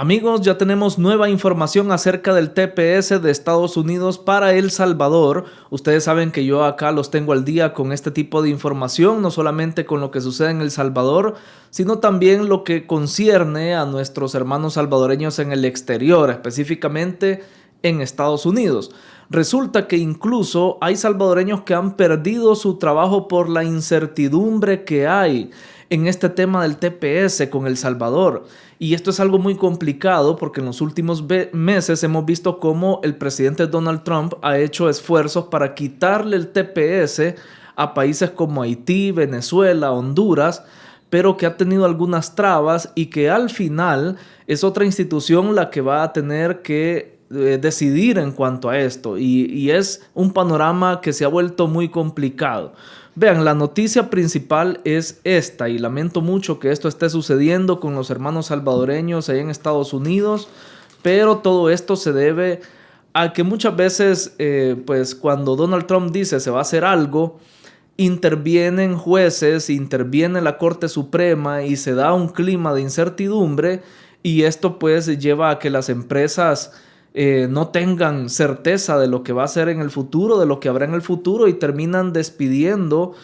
Amigos, ya tenemos nueva información acerca del TPS de Estados Unidos para El Salvador. Ustedes saben que yo acá los tengo al día con este tipo de información, no solamente con lo que sucede en El Salvador, sino también lo que concierne a nuestros hermanos salvadoreños en el exterior, específicamente en Estados Unidos. Resulta que incluso hay salvadoreños que han perdido su trabajo por la incertidumbre que hay en este tema del TPS con El Salvador. Y esto es algo muy complicado porque en los últimos meses hemos visto cómo el presidente Donald Trump ha hecho esfuerzos para quitarle el TPS a países como Haití, Venezuela, Honduras, pero que ha tenido algunas trabas y que al final es otra institución la que va a tener que decidir en cuanto a esto. Y es un panorama que se ha vuelto muy complicado. Vean, la noticia principal es esta, y lamento mucho que esto esté sucediendo con los hermanos salvadoreños ahí en Estados Unidos, pero todo esto se debe a que muchas veces, pues cuando Donald Trump dice se va a hacer algo, intervienen jueces, interviene la Corte Suprema y se da un clima de incertidumbre, y esto pues lleva a que las empresas no tengan certeza de lo que va a ser en el futuro, de lo que habrá en el futuro, y terminan despidiendo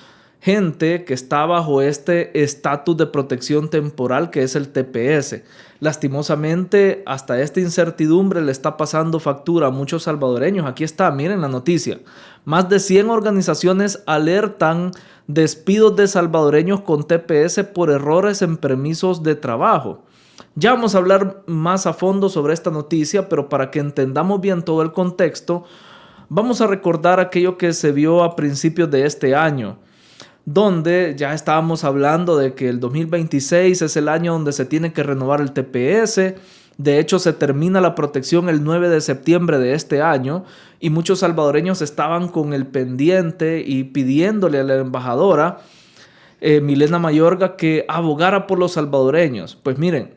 gente que está bajo este estatus de protección temporal que es el TPS. Lastimosamente, hasta esta incertidumbre le está pasando factura a muchos salvadoreños. Aquí está, miren la noticia. Más de 100 organizaciones alertan despidos de salvadoreños con TPS por errores en permisos de trabajo. Ya vamos a hablar más a fondo sobre esta noticia, pero para que entendamos bien todo el contexto, vamos a recordar aquello que se vio a principios de este año, donde ya estábamos hablando de que el 2026 es el año donde se tiene que renovar el TPS. De hecho, se termina la protección el 9 de septiembre de este año y muchos salvadoreños estaban con el pendiente y pidiéndole a la embajadora Milena Mayorga que abogara por los salvadoreños. Pues miren,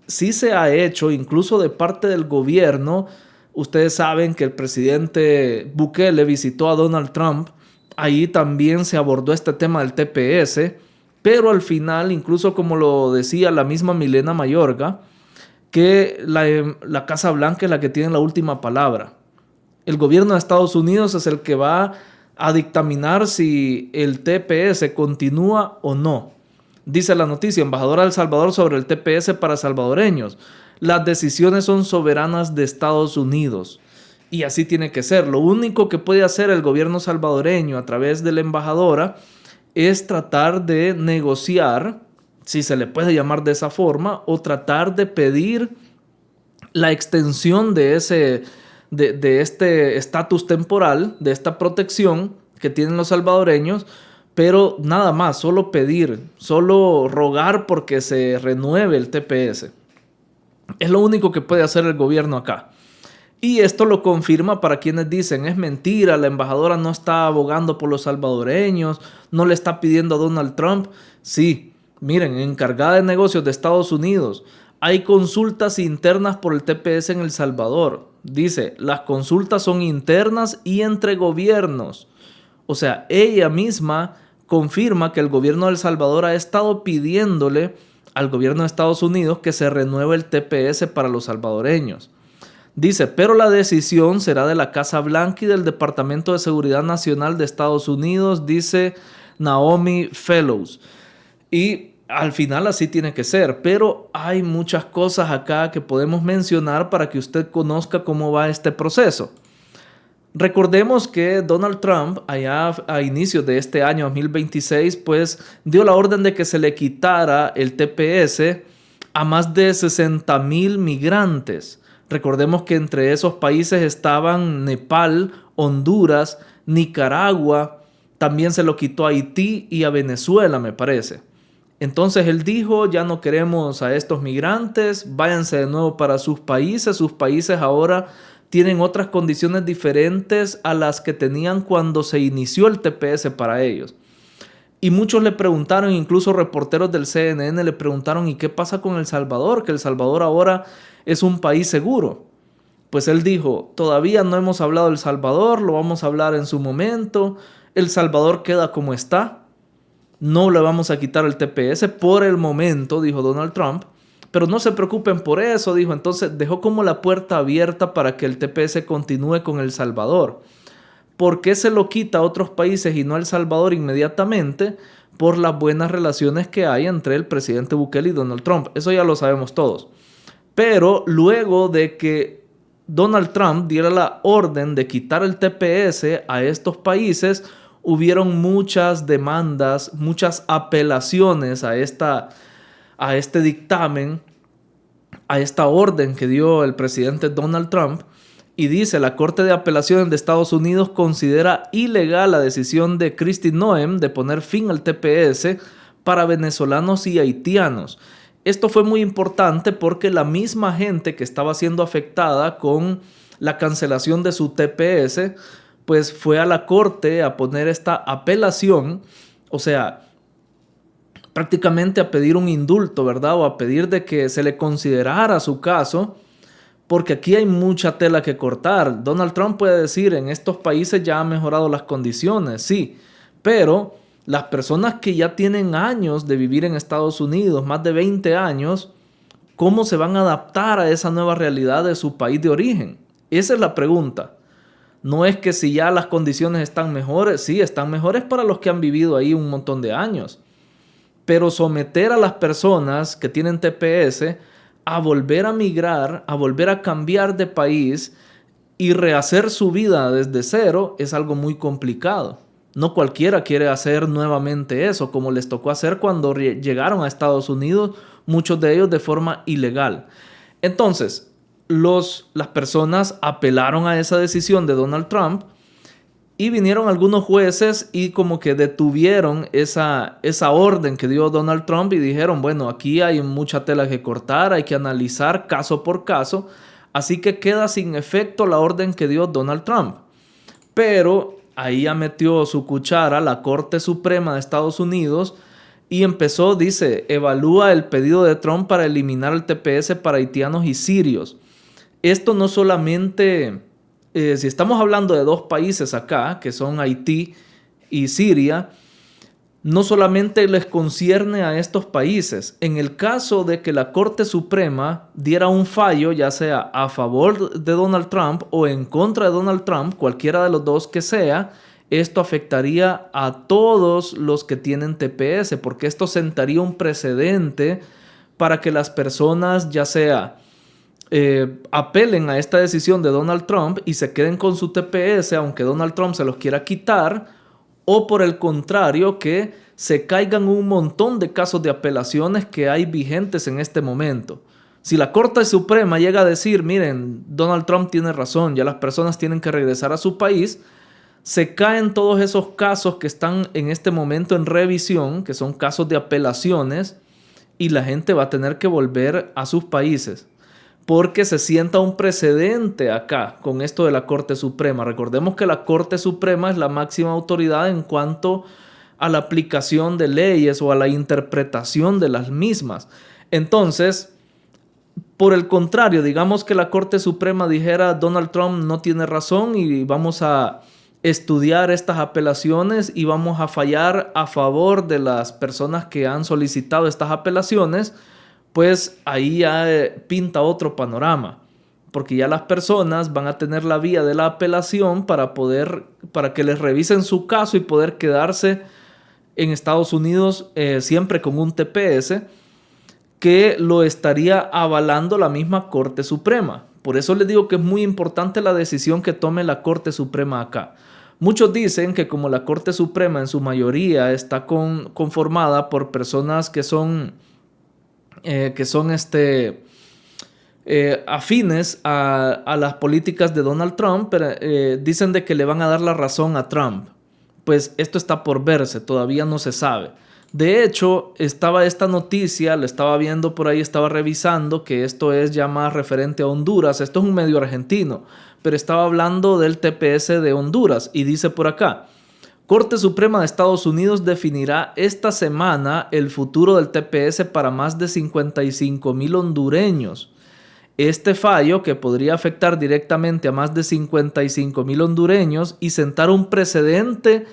sí se ha hecho, incluso de parte del gobierno. Ustedes saben que el presidente Bukele visitó a Donald Trump. Ahí también se abordó este tema del TPS, pero al final, incluso como lo decía la misma Milena Mayorga, que la Casa Blanca es la que tiene la última palabra. El gobierno de Estados Unidos es el que va a dictaminar si el TPS continúa o no. Dice la noticia, embajadora de El Salvador sobre el TPS para salvadoreños. Las decisiones son soberanas de Estados Unidos. Y así tiene que ser. Lo único que puede hacer el gobierno salvadoreño a través de la embajadora es tratar de negociar, si se le puede llamar de esa forma, o tratar de pedir la extensión de este estatus temporal, de esta protección que tienen los salvadoreños, pero nada más, solo pedir, solo rogar porque se renueve el TPS. Es lo único que puede hacer el gobierno acá. Y esto lo confirma para quienes dicen, es mentira, la embajadora no está abogando por los salvadoreños, no le está pidiendo a Donald Trump. Sí, miren, encargada de negocios de Estados Unidos, hay consultas internas por el TPS en El Salvador. Dice, las consultas son internas y entre gobiernos. O sea, ella misma confirma que el gobierno de El Salvador ha estado pidiéndole al gobierno de Estados Unidos que se renueve el TPS para los salvadoreños. Dice, pero la decisión será de la Casa Blanca y del Departamento de Seguridad Nacional de Estados Unidos, dice Naomi Fellows. Y al final así tiene que ser, pero hay muchas cosas acá que podemos mencionar para que usted conozca cómo va este proceso. Recordemos que Donald Trump, allá a inicios de este año 2026, pues dio la orden de que se le quitara el TPS a más de 60,000 migrantes. Recordemos que entre esos países estaban Nepal, Honduras, Nicaragua, también se lo quitó a Haití y a Venezuela, me parece. Entonces él dijo, ya no queremos a estos migrantes, váyanse de nuevo para sus países ahora tienen otras condiciones diferentes a las que tenían cuando se inició el TPS para ellos. Y muchos le preguntaron, incluso reporteros del CNN le preguntaron, ¿y qué pasa con El Salvador? Que El Salvador ahora es un país seguro. Pues él dijo, todavía no hemos hablado del Salvador, lo vamos a hablar en su momento. El Salvador queda como está. No le vamos a quitar el TPS por el momento, dijo Donald Trump. pero no se preocupen por eso, dijo. Entonces dejó como la puerta abierta para que el TPS continúe con El Salvador. ¿Por qué se lo quita a otros países y no a El Salvador inmediatamente? Por las buenas relaciones que hay entre el presidente Bukele y Donald Trump. Eso ya lo sabemos todos. Pero luego de que Donald Trump diera la orden de quitar el TPS a estos países, hubieron muchas demandas, muchas apelaciones a este dictamen, a esta orden que dio el presidente Donald Trump. Y dice, la Corte de Apelaciones de Estados Unidos considera ilegal la decisión de Kristi Noem de poner fin al TPS para venezolanos y haitianos. Esto fue muy importante porque la misma gente que estaba siendo afectada con la cancelación de su TPS, pues fue a la corte a poner esta apelación, o sea, prácticamente a pedir un indulto, ¿verdad? O a pedir de que se le considerara su caso, porque aquí hay mucha tela que cortar. Donald Trump puede decir, en estos países ya han mejorado las condiciones, sí, pero las personas que ya tienen años de vivir en Estados Unidos, más de 20 años, ¿cómo se van a adaptar a esa nueva realidad de su país de origen? Esa es la pregunta. No es que si ya las condiciones están mejores, sí, están mejores para los que han vivido ahí un montón de años. Pero someter a las personas que tienen TPS a volver a migrar, a volver a cambiar de país y rehacer su vida desde cero es algo muy complicado. No cualquiera quiere hacer nuevamente eso, como les tocó hacer cuando llegaron a Estados Unidos, muchos de ellos de forma ilegal. Entonces, las personas apelaron a esa decisión de Donald Trump y vinieron algunos jueces y como que detuvieron esa orden que dio Donald Trump y dijeron, bueno, aquí hay mucha tela que cortar, hay que analizar caso por caso, así que queda sin efecto la orden que dio Donald Trump. Pero ahí ya metió su cuchara la Corte Suprema de Estados Unidos y empezó, dice, evalúa el pedido de Trump para eliminar el TPS para haitianos y sirios. Esto no solamente, si estamos hablando de dos países acá, que son Haití y Siria, no solamente les concierne a estos países. En el caso de que la Corte Suprema diera un fallo, ya sea a favor de Donald Trump o en contra de Donald Trump, cualquiera de los dos que sea, esto afectaría a todos los que tienen TPS, porque esto sentaría un precedente para que las personas, ya sea apelen a esta decisión de Donald Trump y se queden con su TPS, aunque Donald Trump se los quiera quitar, o por el contrario, que se caigan un montón de casos de apelaciones que hay vigentes en este momento. Si la Corte Suprema llega a decir, miren, Donald Trump tiene razón, ya las personas tienen que regresar a su país, se caen todos esos casos que están en este momento en revisión, que son casos de apelaciones, y la gente va a tener que volver a sus países, porque se sienta un precedente acá con esto de la Corte Suprema. Recordemos que la Corte Suprema es la máxima autoridad en cuanto a la aplicación de leyes o a la interpretación de las mismas. Entonces, por el contrario, digamos que la Corte Suprema dijera Donald Trump no tiene razón y vamos a estudiar estas apelaciones y vamos a fallar a favor de las personas que han solicitado estas apelaciones, pues ahí ya pinta otro panorama, porque ya las personas van a tener la vía de la apelación para que les revisen su caso y poder quedarse en Estados Unidos siempre con un TPS que lo estaría avalando la misma Corte Suprema. Por eso les digo que es muy importante la decisión que tome la Corte Suprema acá. Muchos dicen que como la Corte Suprema en su mayoría está conformada por personas que son afines a las políticas de Donald Trump, pero, dicen de que le van a dar la razón a Trump. Pues esto está por verse, todavía no se sabe. De hecho, estaba esta noticia, la estaba viendo por ahí, estaba revisando que esto es ya más referente a Honduras. Esto es un medio argentino, pero estaba hablando del TPS de Honduras y dice por acá: Corte Suprema de Estados Unidos definirá esta semana el futuro del TPS para más de 55,000 hondureños. Este fallo, que podría afectar directamente a más de 55,000 hondureños y sentar un precedente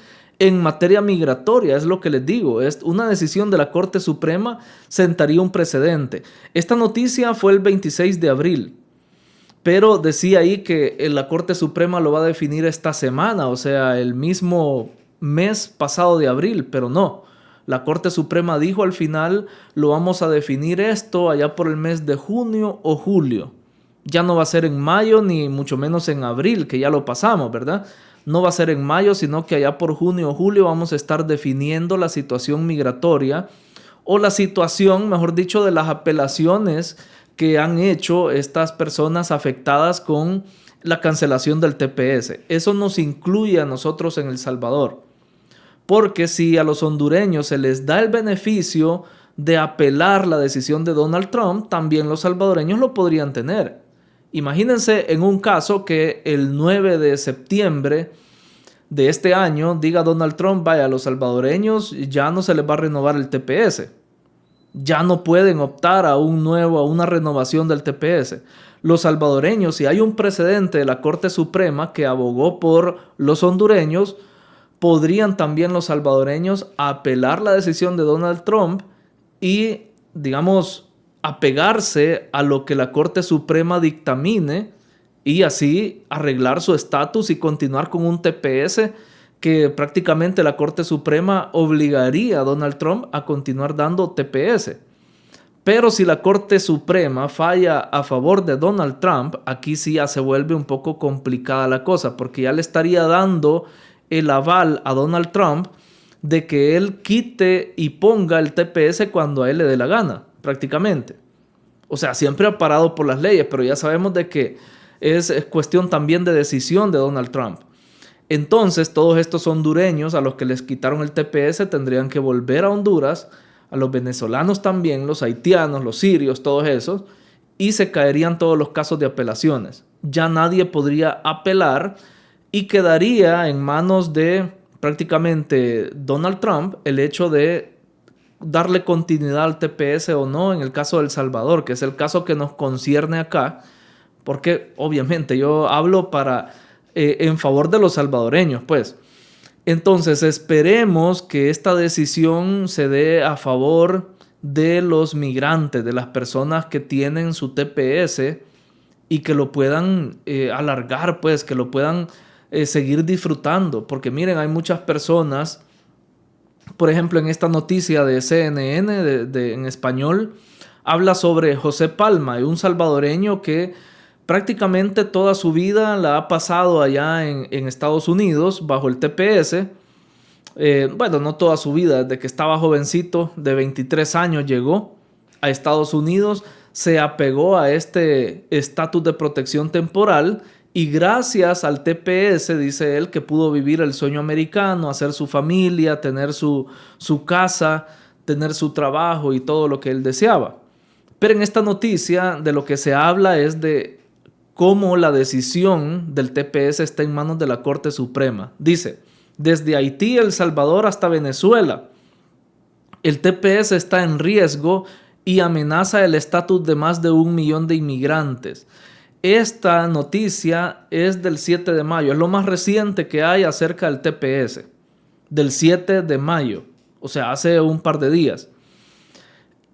en materia migratoria, es lo que les digo. Una decisión de la Corte Suprema sentaría un precedente. Esta noticia fue el 26 de abril, pero decía ahí que la Corte Suprema lo va a definir esta semana, o sea, el mismo mes pasado de abril, pero no. La Corte Suprema dijo al final, lo vamos a definir esto allá por el mes de junio o julio. Ya no va a ser en mayo ni mucho menos en abril, que ya lo pasamos, ¿verdad? No va a ser en mayo, sino que allá por junio o julio vamos a estar definiendo la situación migratoria o la situación, mejor dicho, de las apelaciones que han hecho estas personas afectadas con la cancelación del TPS. Eso nos incluye a nosotros en El Salvador. Porque si a los hondureños se les da el beneficio de apelar la decisión de Donald Trump, también los salvadoreños lo podrían tener. Imagínense en un caso que el 9 de septiembre de este año diga Donald Trump, vaya, a los salvadoreños ya no se les va a renovar el TPS. Ya no pueden optar a una renovación del TPS. Los salvadoreños, si hay un precedente de la Corte Suprema que abogó por los hondureños, podrían también los salvadoreños apelar la decisión de Donald Trump y, digamos, apegarse a lo que la Corte Suprema dictamine y así arreglar su estatus y continuar con un TPS que prácticamente la Corte Suprema obligaría a Donald Trump a continuar dando TPS. Pero si la Corte Suprema falla a favor de Donald Trump, aquí sí ya se vuelve un poco complicada la cosa, porque ya le estaría dando el aval a Donald Trump de que él quite y ponga el TPS cuando a él le dé la gana, prácticamente. O sea, siempre ha parado por las leyes, pero ya sabemos de que es cuestión también de decisión de Donald Trump. Entonces, todos estos hondureños a los que les quitaron el TPS tendrían que volver a Honduras, a los venezolanos también, los haitianos, los sirios, todos esos, y se caerían todos los casos de apelaciones. Ya nadie podría apelar y quedaría en manos de prácticamente Donald Trump el hecho de darle continuidad al TPS o no en el caso de El Salvador, que es el caso que nos concierne acá, porque obviamente yo hablo en favor de los salvadoreños, pues. Entonces esperemos que esta decisión se dé a favor de los migrantes, de las personas que tienen su TPS y que lo puedan alargar, pues, que lo puedan seguir disfrutando. Porque miren, hay muchas personas, por ejemplo, en esta noticia de CNN en español, habla sobre José Palma, un salvadoreño que prácticamente toda su vida la ha pasado allá en Estados Unidos bajo el TPS. Bueno, no toda su vida, desde que estaba jovencito, de 23 años, llegó a Estados Unidos, se apegó a este estatus de protección temporal y gracias al TPS, dice él, que pudo vivir el sueño americano, hacer su familia, tener su casa, tener su trabajo y todo lo que él deseaba. Pero en esta noticia de lo que se habla es de cómo la decisión del TPS está en manos de la Corte Suprema. Dice, desde Haití, El Salvador hasta Venezuela, el TPS está en riesgo y amenaza el estatus de más de 1 millón de inmigrantes. Esta noticia es del 7 de mayo, es lo más reciente que hay acerca del TPS, del 7 de mayo, o sea, hace un par de días.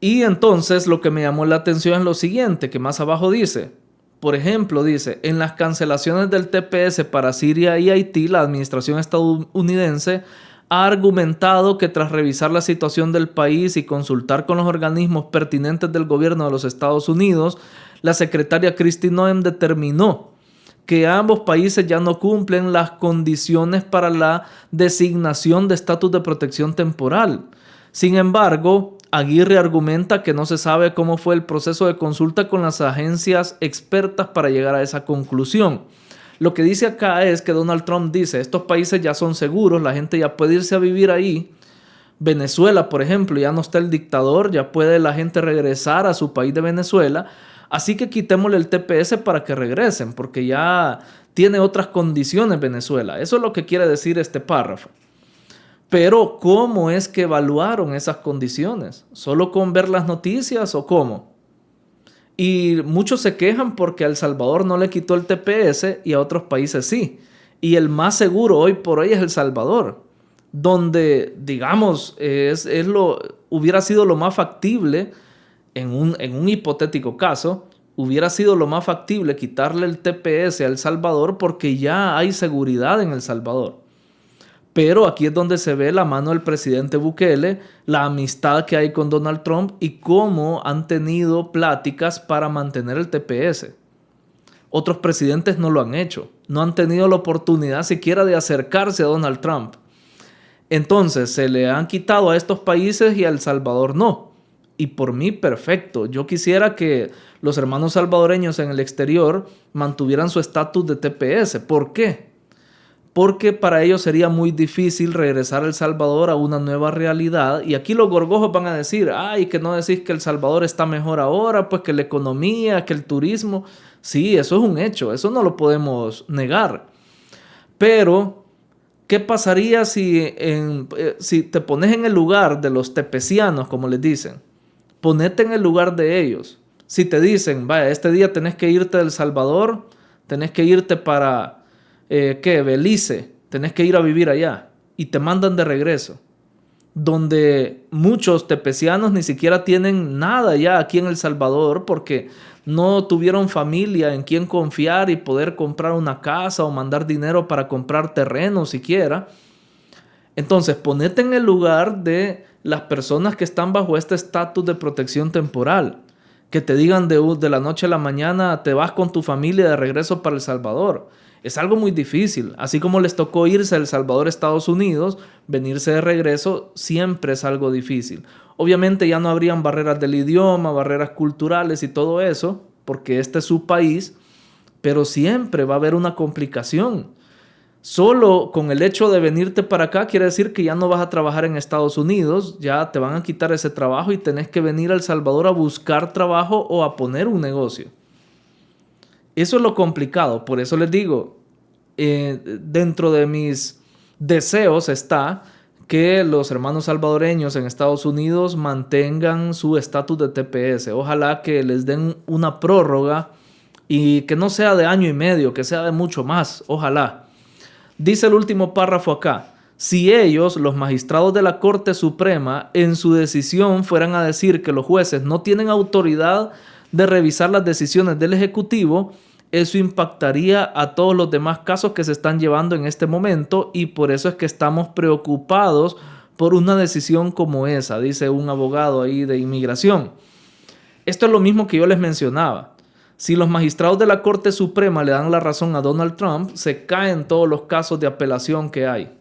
Y entonces lo que me llamó la atención es lo siguiente, que más abajo dice, por ejemplo, dice, en las cancelaciones del TPS para Siria y Haití, la administración estadounidense ha argumentado que tras revisar la situación del país y consultar con los organismos pertinentes del gobierno de los Estados Unidos, la secretaria Kristi Noem determinó que ambos países ya no cumplen las condiciones para la designación de estatus de protección temporal. Sin embargo, Aguirre argumenta que no se sabe cómo fue el proceso de consulta con las agencias expertas para llegar a esa conclusión. Lo que dice acá es que Donald Trump dice, estos países ya son seguros, la gente ya puede irse a vivir ahí. Venezuela, por ejemplo, ya no está el dictador, ya puede la gente regresar a su país de Venezuela. Así que quitémosle el TPS para que regresen, porque ya tiene otras condiciones Venezuela. Eso es lo que quiere decir este párrafo. Pero, ¿cómo es que evaluaron esas condiciones? ¿Solo con ver las noticias o cómo? Y muchos se quejan porque a El Salvador no le quitó el TPS y a otros países sí. Y el más seguro hoy por hoy es El Salvador. donde, digamos, hubiera sido lo más factible, en un hipotético caso, hubiera sido lo más factible quitarle el TPS a El Salvador porque ya hay seguridad en El Salvador. Pero aquí es donde se ve la mano del presidente Bukele, la amistad que hay con Donald Trump y cómo han tenido pláticas para mantener el TPS. Otros presidentes no lo han hecho, no han tenido la oportunidad siquiera de acercarse a Donald Trump. Entonces se le han quitado a estos países y a El Salvador no. Y por mí, perfecto. Yo quisiera que los hermanos salvadoreños en el exterior mantuvieran su estatus de TPS. ¿Por qué? Porque para ellos sería muy difícil regresar a El Salvador a una nueva realidad. Y aquí los gorgojos van a decir, ay, que no decís que El Salvador está mejor ahora, pues que la economía, que el turismo. Sí, eso es un hecho, eso no lo podemos negar. Pero ¿qué pasaría si te pones en el lugar de los tepecianos, como les dicen? Ponete en el lugar de ellos. Si te dicen, vaya, este día tenés que irte de El Salvador, tenés que irte para, Belice, tenés que ir a vivir allá, y te mandan de regreso, donde muchos tepecianos ni siquiera tienen nada ya aquí en El Salvador porque no tuvieron familia en quien confiar y poder comprar una casa o mandar dinero para comprar terreno siquiera. Entonces, ponete en el lugar de las personas que están bajo este estatus de protección temporal, que te digan de la noche a la mañana te vas con tu familia de regreso para El Salvador. Es algo muy difícil. Así como les tocó irse a El Salvador a Estados Unidos, venirse de regreso siempre es algo difícil. Obviamente ya no habrían barreras del idioma, barreras culturales y todo eso, porque este es su país, pero siempre va a haber una complicación. Solo con el hecho de venirte para acá quiere decir que ya no vas a trabajar en Estados Unidos, ya te van a quitar ese trabajo y tenés que venir a El Salvador a buscar trabajo o a poner un negocio. Eso es lo complicado, por eso les digo, dentro de mis deseos está que los hermanos salvadoreños en Estados Unidos mantengan su estatus de TPS. Ojalá que les den una prórroga y que no sea de año y medio, que sea de mucho más, ojalá. Dice el último párrafo acá, si ellos, los magistrados de la Corte Suprema, en su decisión fueran a decir que los jueces no tienen autoridad de revisar las decisiones del Ejecutivo, eso impactaría a todos los demás casos que se están llevando en este momento y por eso es que estamos preocupados por una decisión como esa, dice un abogado ahí de inmigración. Esto es lo mismo que yo les mencionaba. Si los magistrados de la Corte Suprema le dan la razón a Donald Trump, se caen todos los casos de apelación que hay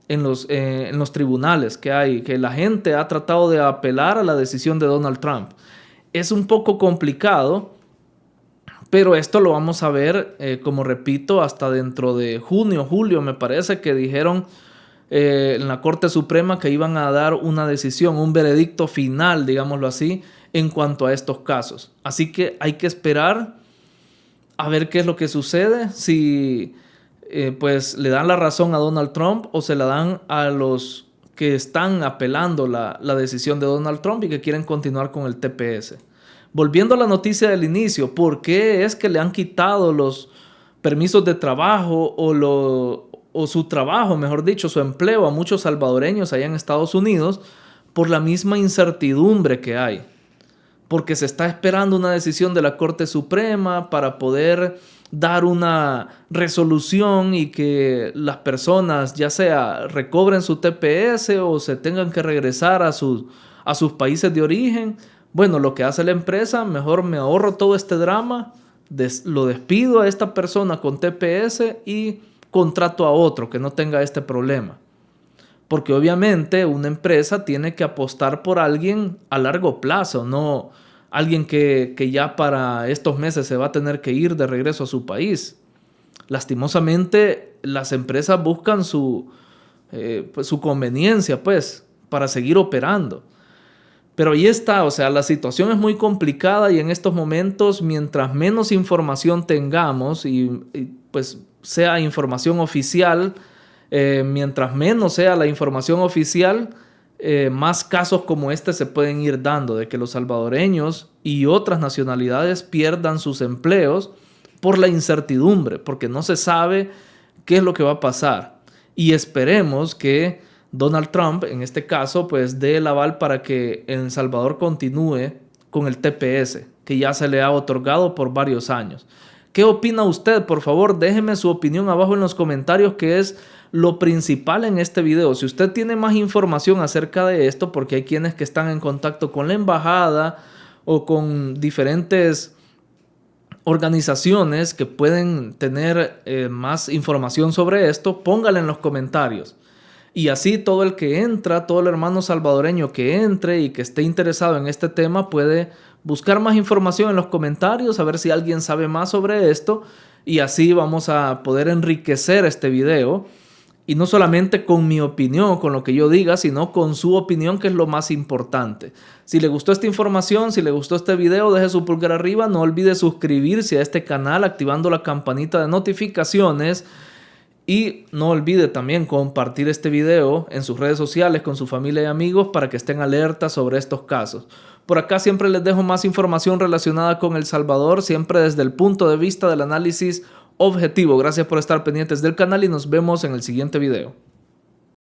en los tribunales que hay, que la gente ha tratado de apelar a la decisión de Donald Trump. Es un poco complicado, pero esto lo vamos a ver, como repito, hasta dentro de junio, julio, me parece que dijeron en la Corte Suprema que iban a dar una decisión, un veredicto final, digámoslo así, en cuanto a estos casos. Así que hay que esperar a ver qué es lo que sucede, si pues le dan la razón a Donald Trump o se la dan a los que están apelando la decisión de Donald Trump y que quieren continuar con el TPS. Volviendo a la noticia del inicio, ¿por qué es que le han quitado los permisos de trabajo o su trabajo, mejor dicho, su empleo a muchos salvadoreños allá en Estados Unidos? Por la misma incertidumbre que hay. Porque se está esperando una decisión de la Corte Suprema para poder dar una resolución y que las personas ya sea recobren su TPS o se tengan que regresar a sus países de origen. Bueno, lo que hace la empresa, mejor me ahorro todo este drama, lo despido a esta persona con TPS y contrato a otro que no tenga este problema. Porque obviamente una empresa tiene que apostar por alguien a largo plazo, no alguien que ya para estos meses se va a tener que ir de regreso a su país. Lastimosamente, las empresas buscan su conveniencia, pues, para seguir operando. Pero ahí está, o sea, la situación es muy complicada y en estos momentos, mientras menos información tengamos y pues sea información oficial, mientras menos sea la información oficial, más casos como este se pueden ir dando, de que los salvadoreños y otras nacionalidades pierdan sus empleos por la incertidumbre, porque no se sabe qué es lo que va a pasar. Y esperemos que Donald Trump, en este caso, pues dé el aval para que El Salvador continúe con el TPS, que ya se le ha otorgado por varios años. ¿Qué opina usted? Por favor, déjeme su opinión abajo en los comentarios, que es lo principal en este video. Si usted tiene más información acerca de esto, porque hay quienes que están en contacto con la embajada o con diferentes organizaciones que pueden tener más información sobre esto, póngala en los comentarios. Y así todo el que entra, todo el hermano salvadoreño que entre y que esté interesado en este tema puede buscar más información en los comentarios, a ver si alguien sabe más sobre esto, y así vamos a poder enriquecer este video. Y no solamente con mi opinión, con lo que yo diga, sino con su opinión, que es lo más importante. Si le gustó esta información, si le gustó este video, deje su pulgar arriba. No olvide suscribirse a este canal activando la campanita de notificaciones. Y no olvide también compartir este video en sus redes sociales con su familia y amigos para que estén alertas sobre estos casos. Por acá siempre les dejo más información relacionada con El Salvador, siempre desde el punto de vista del análisis objetivo. Gracias por estar pendientes del canal y nos vemos en el siguiente video.